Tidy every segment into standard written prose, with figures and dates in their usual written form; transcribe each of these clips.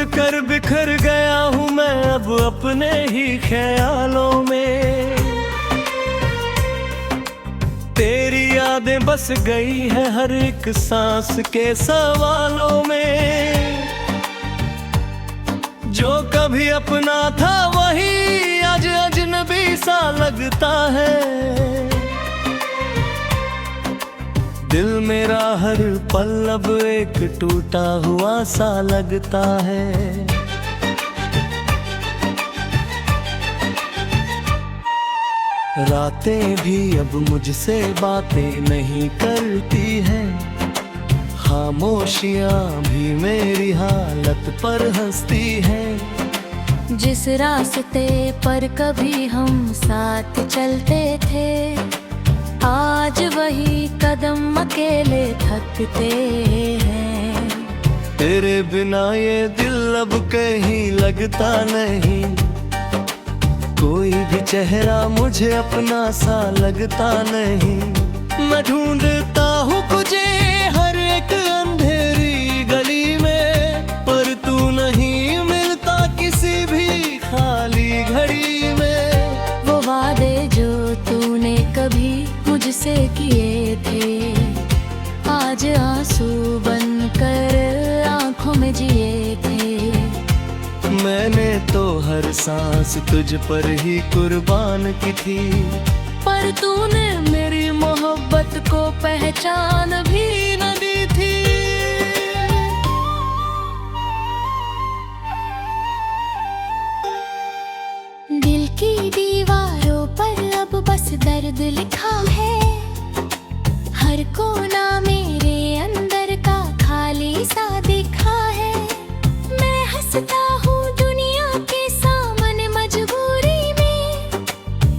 कर बिखर गया हूँ मैं अब अपने ही ख्यालों में। तेरी यादें बस गई है हर एक सांस के सवालों में। जो कभी अपना था वही आज अजनबी सा लगता है। दिल मेरा हर पल अब एक टूटा हुआ सा लगता है। रातें भी अब मुझसे बातें नहीं करती हैं। खामोशियाँ भी मेरी हालत पर हंसती हैं। जिस रास्ते पर कभी हम साथ चलते थे, आज वही कदम अकेले थकते हैं। तेरे बिना ये दिल अब कहीं लगता नहीं। कोई भी चेहरा मुझे अपना सा लगता नहीं। मैं ढूंढता हूँ तुझे हर एक अंधेरी गली में, पर तू नहीं मिलता किसी भी खाली घड़ी में। वो वादे जो तूने कभी मुझसे किए थे, आज आंसू बनकर आंखों में जिए थे। मैंने तो हर सांस तुझ पर ही कुर्बान की थी, पर तूने मेरी मोहब्बत को पहचान भी न दी थी। दिल की दीवारों पर अब बस दर्द लिखा है। हर कोना मेरे अंदर का खाली सा दिखा है। मैं हंसता हूँ दुनिया के सामने मजबूरी में,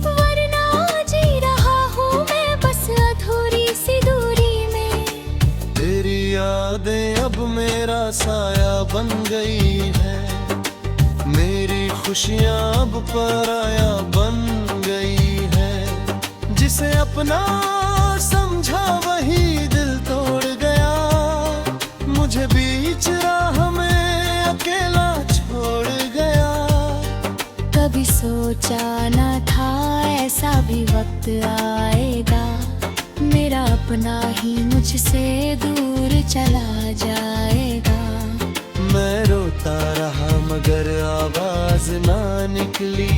वरना जी रहा हूँ मैं बस अधूरी सी दूरी में। तेरी यादें अब मेरा साया बन गई है। मेरी खुशियाँ अब पराया बन गई है। जिसे अपना समझा वही दिल तोड़ गया। मुझे बीच राह में अकेला छोड़ गया। कभी सोचा न था ऐसा भी वक्त आएगा, मेरा अपना ही मुझसे दूर चला जाएगा। मैं रोता रहा मगर आवाज ना निकली।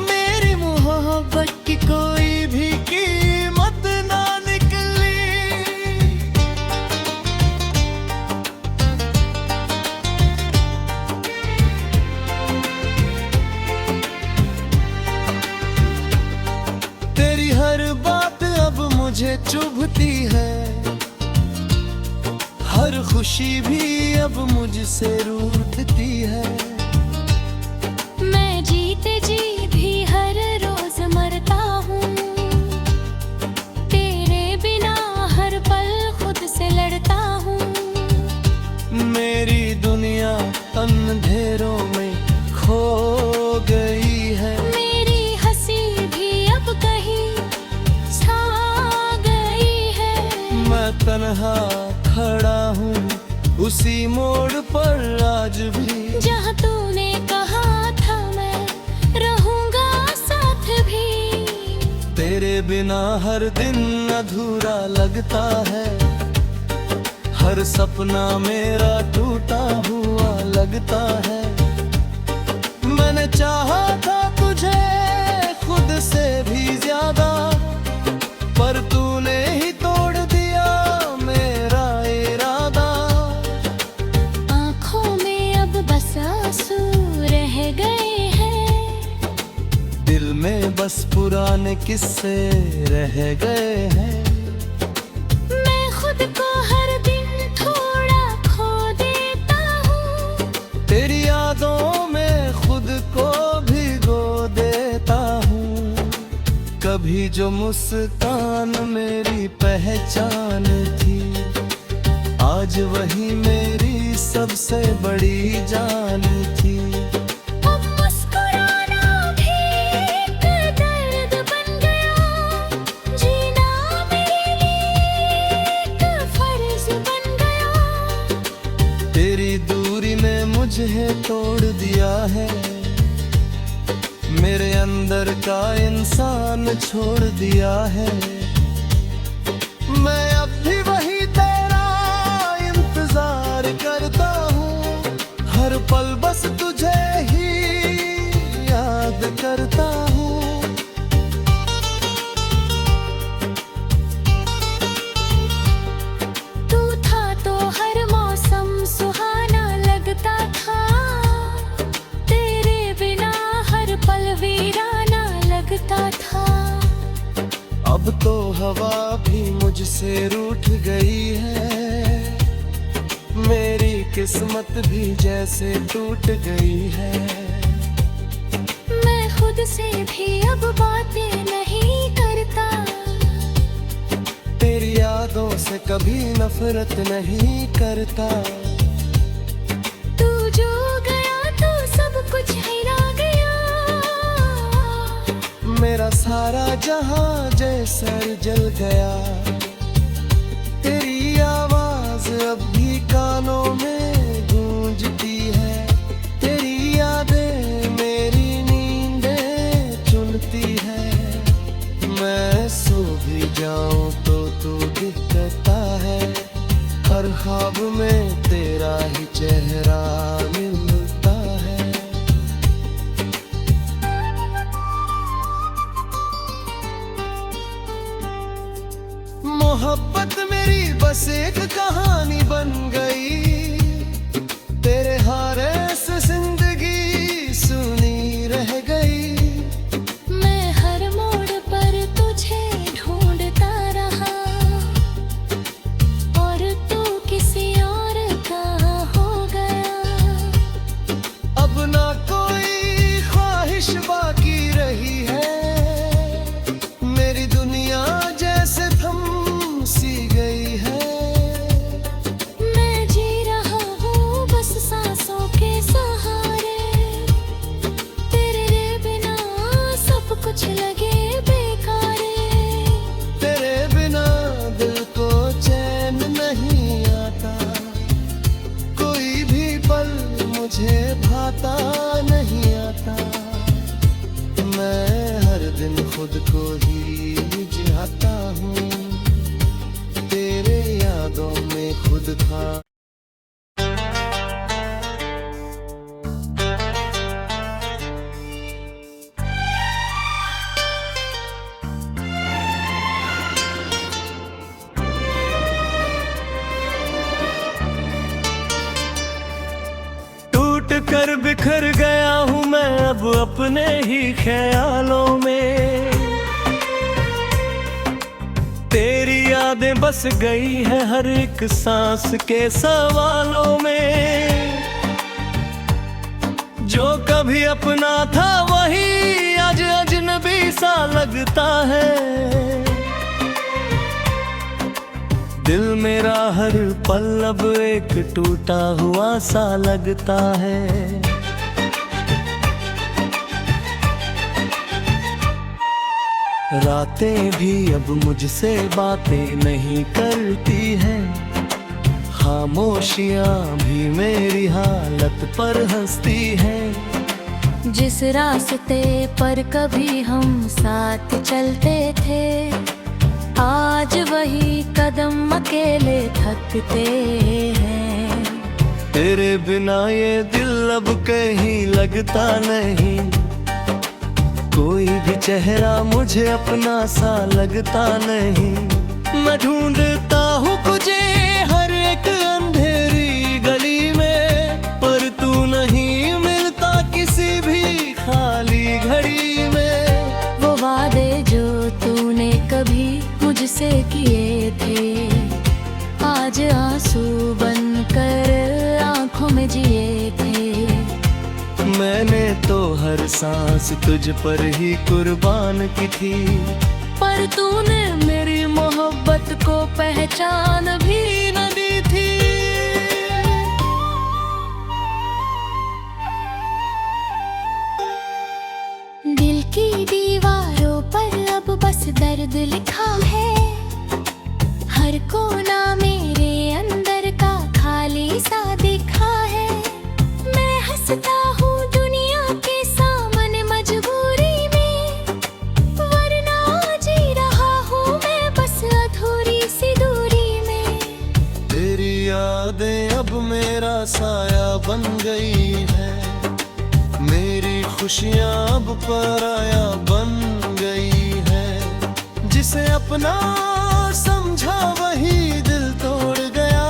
मेरी मोहब्बत की कोई भी कीमत ना निकली। तेरी हर बात अब मुझे चुभती है। हर खुशी भी अब मुझसे रूठती है। मैं जीते जी भी हर रोज मरता हूँ। तेरे बिना हर पल खुद से लड़ता हूँ। मेरी दुनिया अंधेरों में खो गई है। मेरी हंसी भी अब कहीं छा गई है। मैं तन्हा खड़ा हूँ उसी मोड़ पर आज भी, जहाँ तूने कहा था मैं रहूँगा साथ भी। तेरे बिना हर दिन अधूरा लगता है। हर सपना मेरा टूटा हुआ लगता है। मैंने चाहा था तुझे खुद से भी ज्यादा, पर तूने ही तोड़ दिया मेरा इरादा। आँखों में अब बस आंसू रह गए हैं। दिल में बस पुराने किस्से रह गए हैं। मैं खुद को हर दिन थोड़ा खो देता हूँ। तेरी यादों में खुद को भिगो देता हूँ। कभी जो मुस्कान मेरी पहचान थी, आज वही मेरी सबसे बड़ी जान थी। अब मुस्कुराना भी एक दर्द बन गया। जीना मेरे लिए एक फर्ज बन गया। तेरी दूरी ने मुझ मुझे तोड़ दिया है, मेरे अंदर का इंसान छोड़ दिया है। मैं अब भी वही तेरा इंतजार करता हूँ, हर पल बस तुझे ही याद करता हूँ। तू था तो हर मौसम सुहाना लगता था, तेरे बिना हर पल वीराना लगता था। अब तो हवा भी मुझसे रूठ गई है, मेरी किस्मत भी जैसे टूट गई है। मैं खुद से भी अब बातें नहीं करता, तेरी यादों से कभी नफरत नहीं करता। तू जो गया तो सब कुछ हिला गया, मेरा सारा जहां जैसा जल गया। तेरी आवाज अब भी कानों में गूंजती है, तेरी यादें मेरी नींदें चुनती है। मैं सो भी जाऊं तो तू दिखता है, हर ख्वाब में तेरा ही चेहरा मिलता है। मोहब्बत मेरी बस एक कहानी बन गई, तेरे हारे से जिंदगी सुनी रह गई। मैं हर मोड़ पर तुझे ढूंढता रहा, और तू किसी और का हो गया। अब ना कोई ख्वाहिश बाकी रही है, मेरी दुनिया जैसे थम सी गई है। मैं जी रहा हूँ बस सांसों के सहारे, तेरे बिना सब कुछ लगे बेकारे। तेरे बिना दिल को चैन नहीं आता, कोई भी पल मुझे भाता नहीं आता। मैं हर दिन खुद को ही जिहाता हूँ, तेरे यादों में खुद था। टूट कर बिखर गया हूँ मैं अब अपने ही ख्यालों में, तेरी यादें बस गई है हर एक सांस के सवालों में। जो कभी अपना था वही आज अजनबी सा लगता है, दिल मेरा हर पल अब एक टूटा हुआ सा लगता है। रातें भी अब मुझसे बातें नहीं करती हैं, खामोशियां भी मेरी हालत पर हंसती हैं। जिस रास्ते पर कभी हम साथ चलते थे, आज वही कदम अकेले थकते हैं। तेरे बिना ये दिल अब कहीं लगता नहीं, कोई भी चेहरा मुझे अपना सा लगता नहीं। मैं ढूंढता हूँ तुझे हर एक अंधेरी गली में, पर तू नहीं मिलता किसी भी खाली घड़ी में। वो वादे जो तूने कभी मुझसे किए थे, आज आंसू बनकर आंखों में जिए थे। मैंने तो हर सांस तुझ पर ही कुर्बान की थी, पर तूने मेरी मोहब्बत को पहचान भी न दी थी। दिल की दीवारों पर अब बस दर्द लिखा है, हर कोना मेरे अंदर का खाली सा दिखा है। मैं यादें अब मेरा साया बन गई है, मेरी खुशियां अब पराया बन गई है। जिसे अपना समझा वही दिल तोड़ गया,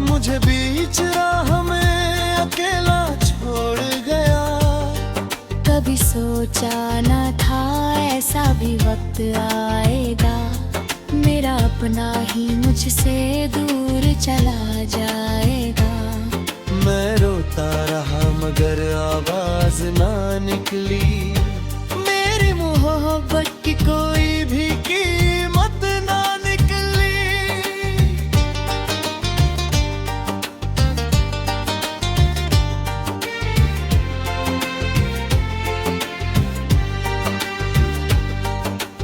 मुझे बीच राह में अकेला छोड़ गया। कभी सोचा न था ऐसा भी वक्त आएगा, मेरा अपना ही मुझसे दूर चला जाएगा। मैं रोता रहा मगर आवाज ना निकली, मेरी मोहब्बत की कोई भी कीमत ना निकली।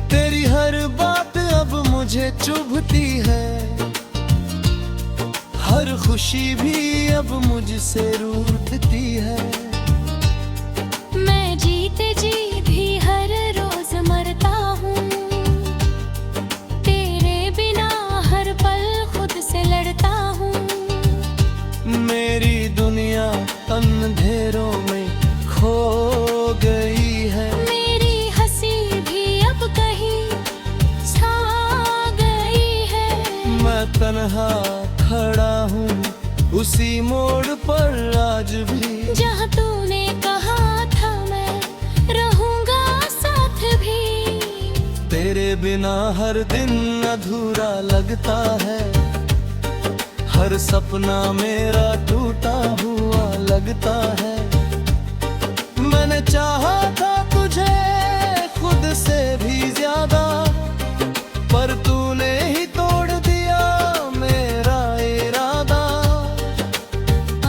तेरी हर बात अब मुझे चुभती है, हर खुशी भी अब मुझसे रूठती है। मैं जीते जी भी हर रोज मरता हूँ, तेरे बिना हर पल खुद से लड़ता हूँ। मेरी दुनिया अंधेरों में खो गई है, मेरी हंसी भी अब कहीं छा गई है। मैं तन्हा खड़ा हूँ उसी मोड़ पर आज भी, जहाँ तूने कहा था मैं रहूंगा साथ भी। तेरे बिना हर दिन अधूरा लगता है, हर सपना मेरा टूटा हुआ लगता है। मैंने चाहा था तुझे खुद से भी ज्यादा, पर तूने ही तोड़ दिया मेरा इरादा।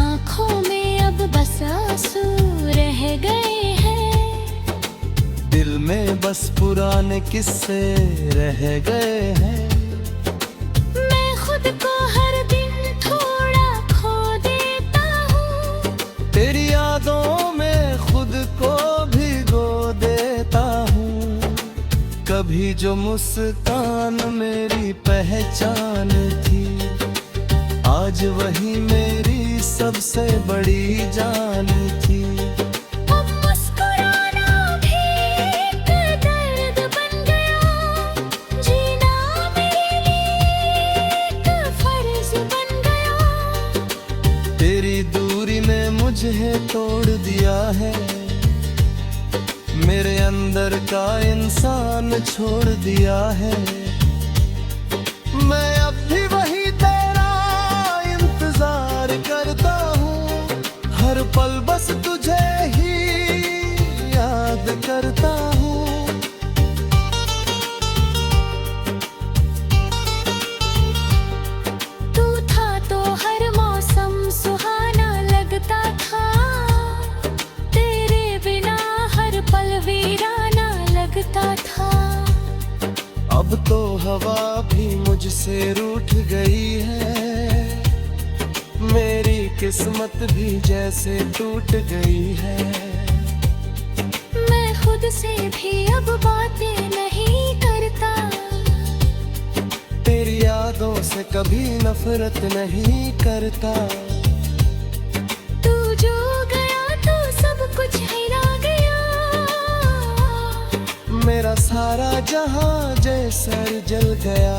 आँखों में अब बस आंसू रह गए हैं, दिल में बस पुराने किस्से रह गए हैं। मैं खुद को हर दिन थोड़ा खो देता हूँ, तेरी यादों में खुद को भिगो देता हूँ। कभी जो मुस्कान मेरी पहचान थी, आज वही मेरी सबसे बड़ी जान थी। अब मुस्कुराना भी एक दर्द बन गया, जीना मेरे लिए एक फर्ज बन गया। तेरी दूरी ने मुझे तोड़ दिया है, मेरे अंदर का इंसान छोड़ दिया है। मैं अब भी वही तेरा इंतजार करता हूँ, हर पल बस तुझे ही याद करता हूँ। तू था तो हर मौसम सुहाना लगता था, तेरे बिना हर पल वीराना लगता था। अब तो हवा भी मुझसे रूठ गई है, मेरी किस्मत भी जैसे टूट गई है। मैं खुद से भी अब बातें नहीं करता, तेरी यादों से कभी नफरत नहीं करता। तू जो गया तो सब कुछ हिला गया, मेरा सारा जहां जैसा जल गया।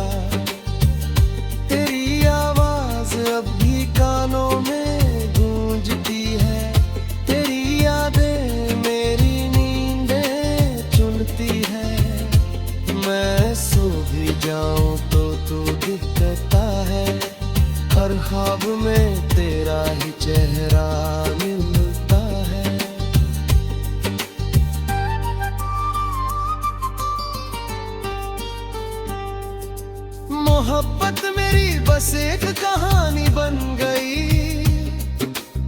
तेरी आवाज अब भी कानों में गूंजती है, तेरी यादें मेरी नींदें चुनती है। मैं सो भी जाऊं तो तू दिखता है, हर ख्वाब में तेरा ही चेहरा मिलता है। मोहब्बत मेरी बस एक कहानी बन गई,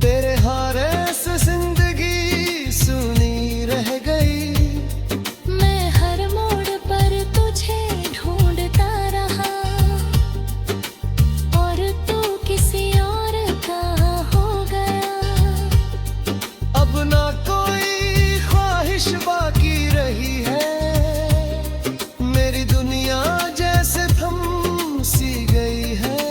तेरे हारे से जिंदगी सुनी रह गई। मैं हर मोड़ पर तुझे ढूंढता रहा, और तू किसी और का हो गया। अब ना कोई ख्वाहिश बाकी रही है, मेरी दुनिया जैसे थम सी गई है।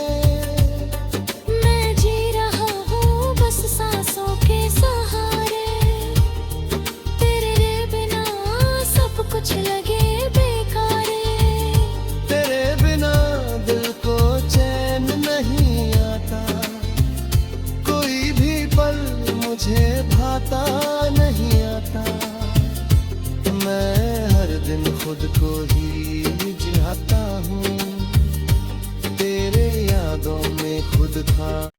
खुद को ही जिहाता हूँ, तेरे यादों में खुद था।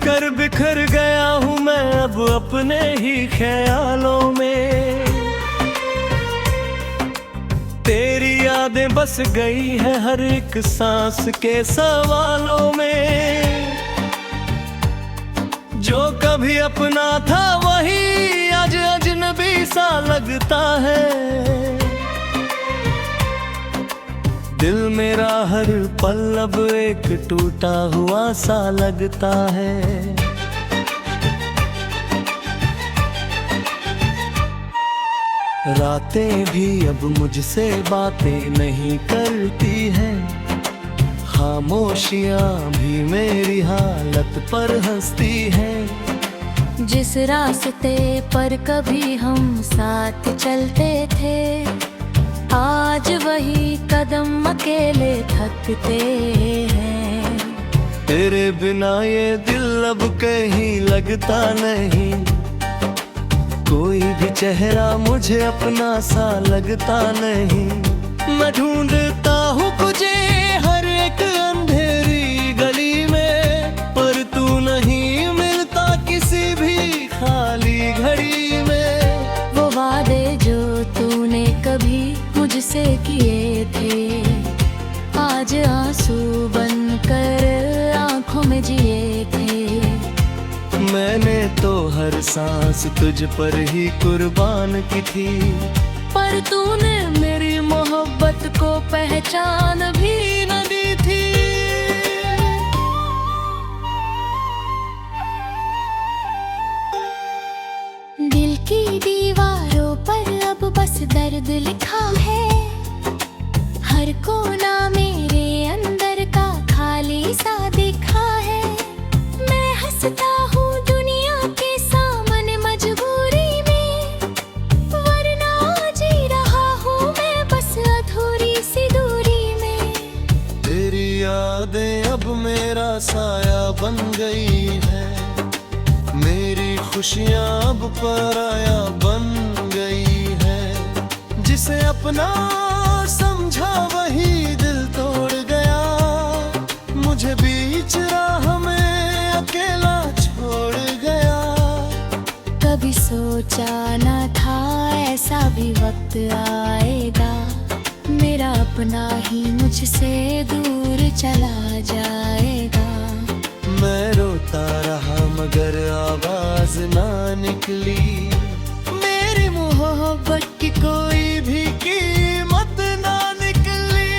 कर बिखर गया हूँ मैं अब अपने ही ख्यालों में, तेरी यादें बस गई है हर एक सांस के सवालों में। जो कभी अपना था वही आज अजनबी सा लगता है, दिल मेरा हर पल अब एक टूटा हुआ सा लगता है। रातें भी अब मुझसे बातें नहीं करती हैं, खामोशियां भी मेरी हालत पर हंसती हैं। जिस रास्ते पर कभी हम साथ चलते थे, आज वही कदम अकेले थकते हैं। तेरे बिना ये दिल अब कहीं लगता नहीं, कोई भी चेहरा मुझे अपना सा लगता नहीं। मैं ढूंढता हूँ तुझे हर एक अंधेरी गली में, पर तू नहीं मिलता किसी भी खाली घड़ी में। वो वादे जो तूने कभी मुझसे किए थे, आज आंसू बनकर आंखों में जिए थे। मैंने तो हर सांस तुझ पर ही कुर्बान की थी, पर तूने मेरी मोहब्बत को पहचान भी न दी थी। दिल की दीवारों पर अब बस दर्द लिखा है, हर कोना मेरे अंदर का खाली सा दिखा है। मैं हंसता हूँ दुनिया के सामने मजबूरी में, वरना जी रहा हूँ मैं बस अधूरी सी दूरी में। तेरी यादें अब मेरा साया बन गई है, मेरी खुशियाँ अब पराया बन गई है। जिसे अपना समझा वही दिल तोड़ गया, मुझे बीच राह में अकेला छोड़ गया। कभी सोचा न था ऐसा भी वक्त आएगा, मेरा अपना ही मुझसे दूर चला जाएगा। मैं रोता रहा मगर आवाज ना निकली, मेरी मोहब्बत की कोई भी कीमत ना निकली।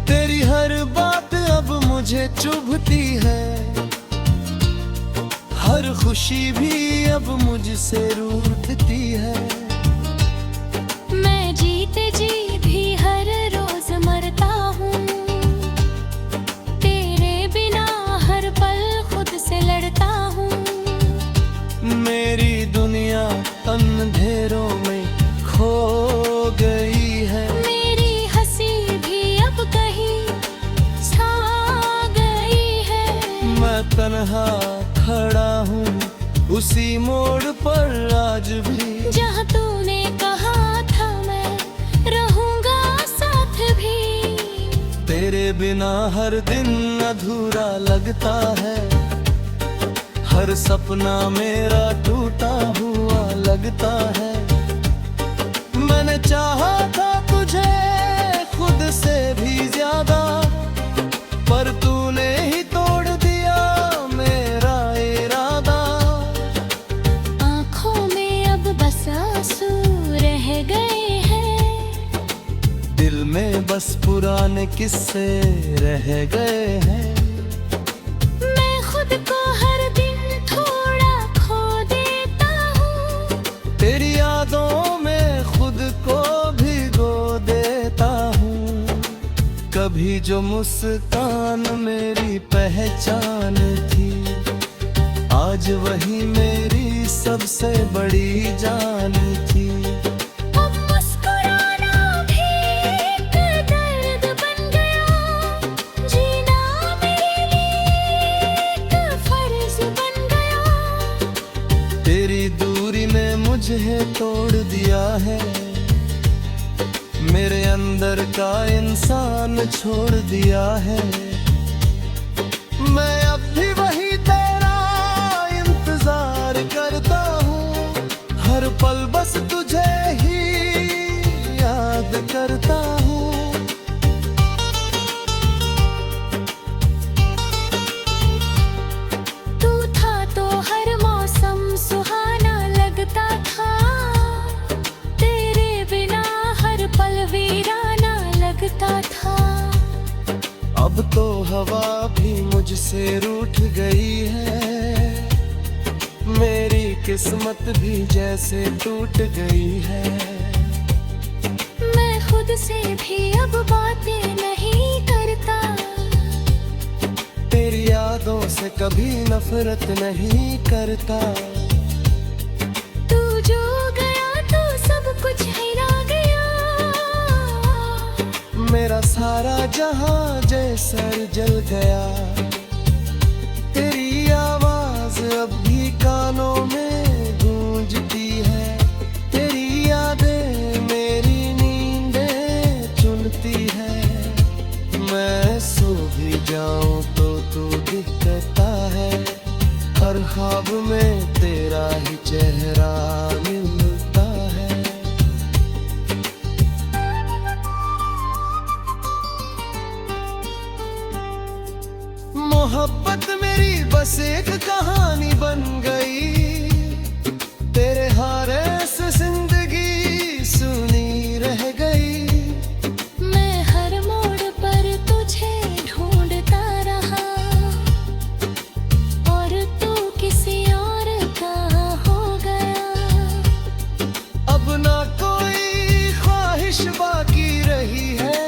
तेरी हर बात अब मुझे चुभती है, हर खुशी भी अब मुझसे रूठती है। मैं जीते जी भी हर रोज मरता हूँ, तेरे बिना हर पल खुद से लड़ता हूँ। मेरी दुनिया अंधेरों में खो गई है, मेरी हंसी भी अब कहीं छा गई है। मैं तन्हा खड़ा हूँ उसी मोड़ पर आज भी, जहाँ तूने कहा था मैं रहूँगा साथ भी। तेरे बिना हर दिन अधूरा लगता है, हर सपना मेरा टूटा हुआ लगता है। मैंने चाहा था तुझे खुद से भी ज्यादा, पर तूने ही तोड़ दिया मेरा इरादा। आँखों में अब बस आंसू रह गए हैं, दिल में बस पुराने किस्से रह गए हैं। मैं खुद को हर दिन थोड़ा खो देता हूँ, तेरी यादों में खुद को भिगो देता हूँ। भी जो मुस्कान मेरी पहचान थी, आज वही मेरी सबसे बड़ी जान थी। अब मुस्कुराना भी एक दर्द बन गया, जीना मेरे लिए एक फर्ज बन गया। तेरी दूरी ने मुझे तोड़ दिया है, मेरे अंदर का इंसान छोड़ दिया है। मैं अब भी वही तेरा इंतजार करता हूँ, हर पल बस तुझे ही याद करता हूँ। तू था तो हर मौसम सुहाना लगता था, तेरे बिना हर पल वीराना लगता था। अब तो हवा भी मुझसे रूठ गई है, मेरी किस्मत भी जैसे टूट गई है। मैं खुद से भी अब बातें नहीं करता, तेरी यादों से कभी नफरत नहीं करता। तू जो गया तो सब कुछ हिला गया, मेरा सारा जहां जैसा जल गया। तेरी आवाज अब भी कानों में गूंजती है, तेरी यादें मेरी नींदें चुनती है। मैं सो भी जाऊं तो तू दिखता है, हर ख्वाब में तेरा ही चेहरा मिलता है। मोहब्बत मेरी बस एक कहानी बन गई, तेरे हारे से जिंदगी सुनी रह गई। मैं हर मोड़ पर तुझे ढूंढता रहा, और तू किसी और का हो गया। अब ना कोई ख्वाहिश बाकी रही है,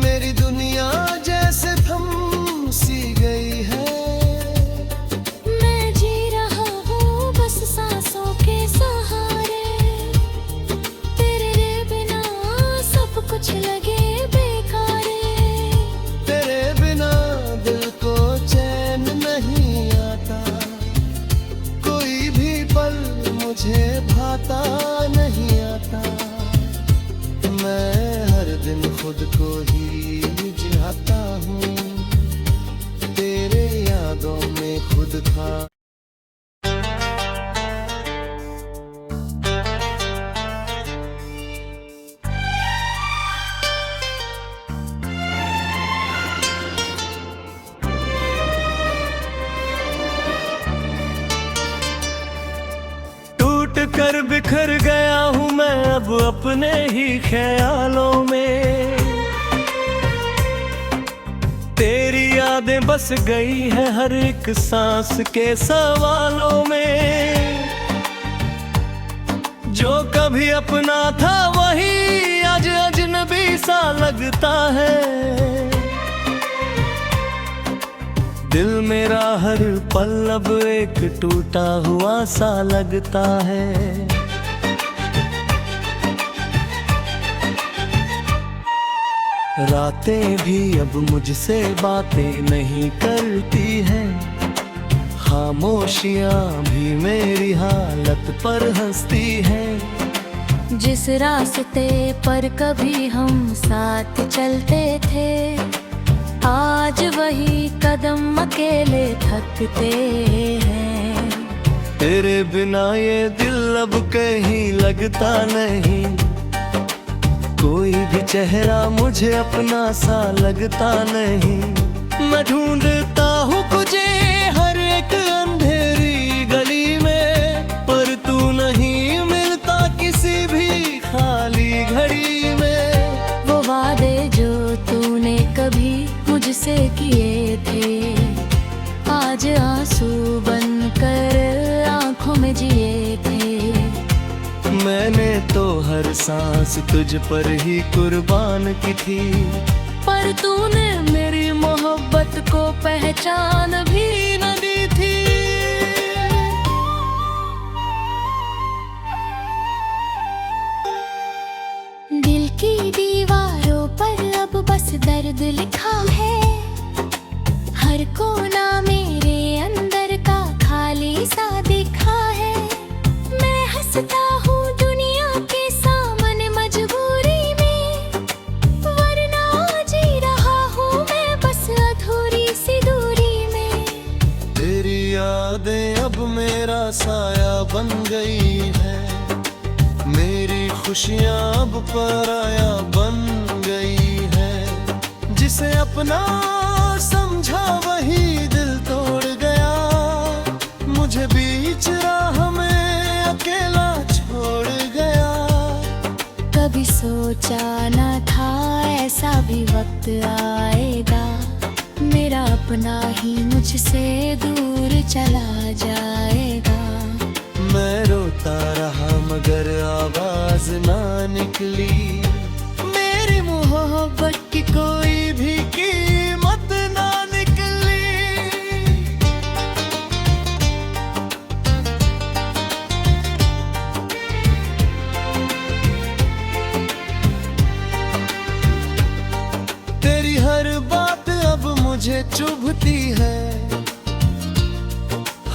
मेरी दुनिया जैसे थम सी गई है। मैं जी रहा हूँ बस सांसों के सहारे, तेरे बिना सब कुछ लगे बेकारे। तेरे बिना दिल को चैन नहीं आता, कोई भी पल मुझे भाता नहीं आता। मैं हर दिन खुद को ही बुझाता हूँ, तेरे यादों में खुद था। टूट कर बिखर गया हूँ मैं अब अपने ही ख्यालों में, तेरी यादें बस गई है हर एक सांस के सवालों में। जो कभी अपना था वही आज अजनबी सा लगता है, दिल मेरा हर पल अब एक टूटा हुआ सा लगता है। रातें भी अब मुझसे बातें नहीं करती हैं, खामोशियां भी मेरी हालत पर हंसती हैं। जिस रास्ते पर कभी हम साथ चलते थे, आज वही कदम अकेले थकते हैं। तेरे बिना ये दिल अब कहीं लगता नहीं, कोई भी चेहरा मुझे अपना सा लगता नहीं। मैं ढूंढता हूँ तुझे हर एक अंधेरी गली में, पर तू नहीं मिलता किसी भी खाली घड़ी में। वो वादे जो तूने कभी मुझसे किए थे, आज आंसू बनकर आंखों में जिए थे। मैंने तो हर हर सांस तुझ पर ही कुर्बान की थी। पर तूने मेरी मोहब्बत को पहचान भी न दी थी। दिल की दीवारों पर अब बस दर्द लिखा है। हर कोना मेरे अंदर का खाली सा दिखा है। मैं हंसता हूँ दुनिया के सामने मजबूरी में, वरना जी रहा हूँ मैं बस अधूरी सी दूरी में। तेरी यादें अब मेरा साया बन गई है। मेरी खुशियाँ अब पराया बन गई है। जिसे अपना समझा वही दिल तोड़ गया। मुझे बीच राह में अकेला छोड़ गया। कभी सोचा न था ऐसा भी वक्त आएगा। मेरा अपना ही मुझसे दूर चला जाएगा। मैं रोता रहा मगर आवाज ना निकली। मेरी मोहब्बत की कोई भी कीमत ना निकली। तेरी हर बात अब मुझे चुभती है।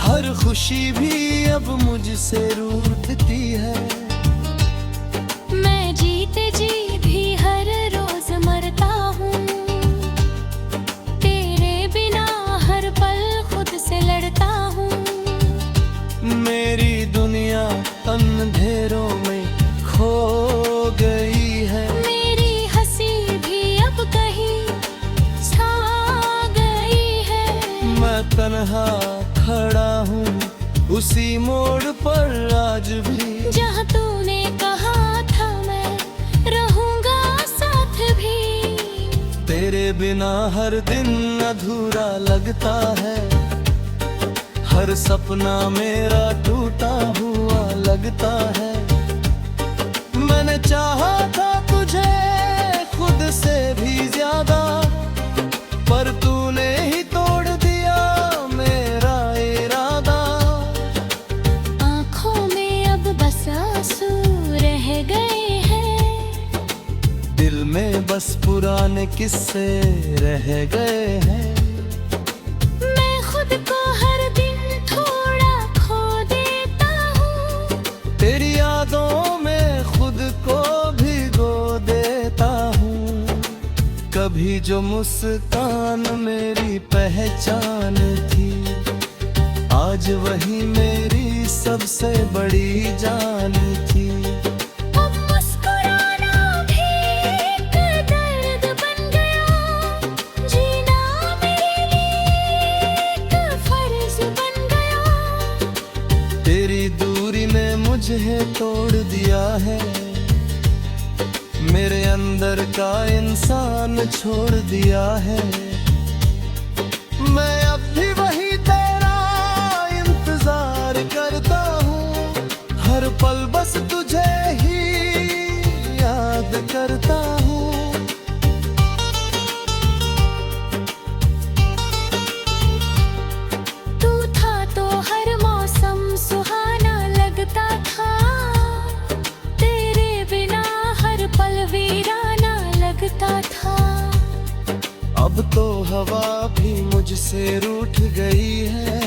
हर खुशी भी अब मुझसे रूठती है। मैं जीते जी भी हर रोज मरता हूँ। तेरे बिना हर पल खुद से लड़ता हूँ। मेरी दुनिया अंधेरों में खो गई है। मेरी हंसी भी अब कहीं छा गई है। मैं तन्हा खड़ा हूँ उसी मोड़ पर आज भी, जहाँ तूने कहा था मैं रहूँगा साथ भी। तेरे बिना हर दिन अधूरा लगता है। हर सपना मेरा टूटा हुआ लगता है। मैंने चाहा था तुझे खुद से भी ज्यादा, पर तूने ही तोड़ दिया मेरा इरादा। आँखों में अब बस आंसू रह गए हैं। दिल में बस पुराने किस्से रह गए हैं। मैं खुद को हर दिन थोड़ा खो देता हूँ। तेरी यादों में खुद को भिगो देता हूँ। कभी जो मुस्कान मेरी पहचान थी, आज वही मेरी सबसे बड़ी जान थी। अब मुस्कुराना भी एक दर्द बन गया। जीना मेरे लिए एक फर्ज बन गया। तेरी दूरी ने मुझे तोड़ दिया है। मेरे अंदर का इंसान छोड़ दिया है। मैं अब भी वही तेरा इंतजार करता हूँ। हर पल बस तुझे ही याद करता हूँ। तू था तो हर मौसम सुहाना लगता था। तेरे बिना हर पल वीराना लगता था। अब तो हवा भी मुझसे रूठ गई है।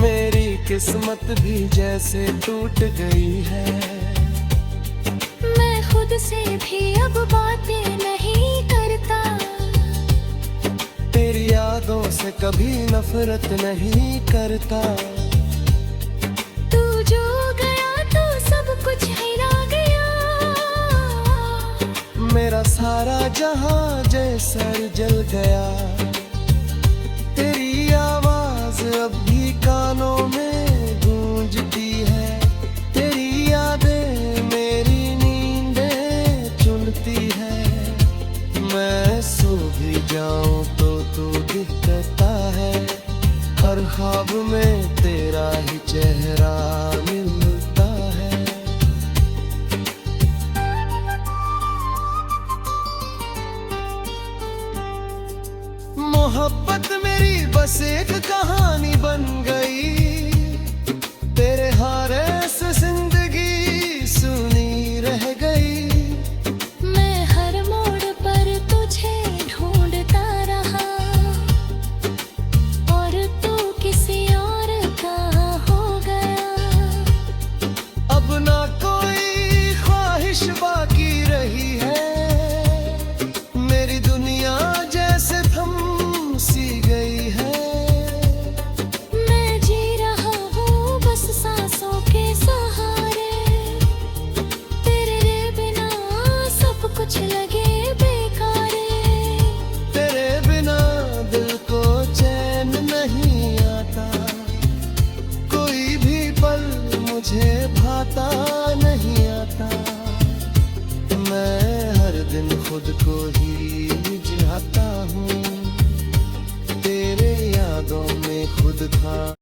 मेरी किस्मत भी जैसे टूट गई है। मैं खुद से भी अब बातें नहीं करता। तेरी यादों से कभी नफरत नहीं करता। तू जो गया तो सब कुछ हिला गया। मेरा सारा जहां जैसा जल गया। तेरी आवाज अब भी कानों में गूंजती है। तेरी यादें मेरी नींदें चुनती है। मैं सो भी जाऊं तो तू दिखता है। हर ख्वाब में तेरा ही चेहरा मिलता है। मोहब्बत मेरी बस एक कहानी बन गई, तेरे हारे से जिंदगी सुनी रह गई। मैं हर मोड़ पर तुझे ढूंढता रहा, और तू किसी और का हो गया। अब ना कोई ख्वाहिश बाकी रही है, मेरी दुनिया जैसे थम सी गई है। मैं जी रहा हूँ बस सांसों के सहारे, तेरे बिना सब कुछ लगे बेकार। तेरे बिना दिल को चैन नहीं आता, कोई भी पल मुझे भाता नहीं आता। मैं हर दिन खुद को ही जिलाता हूँ, तेरे यादों में खुद था।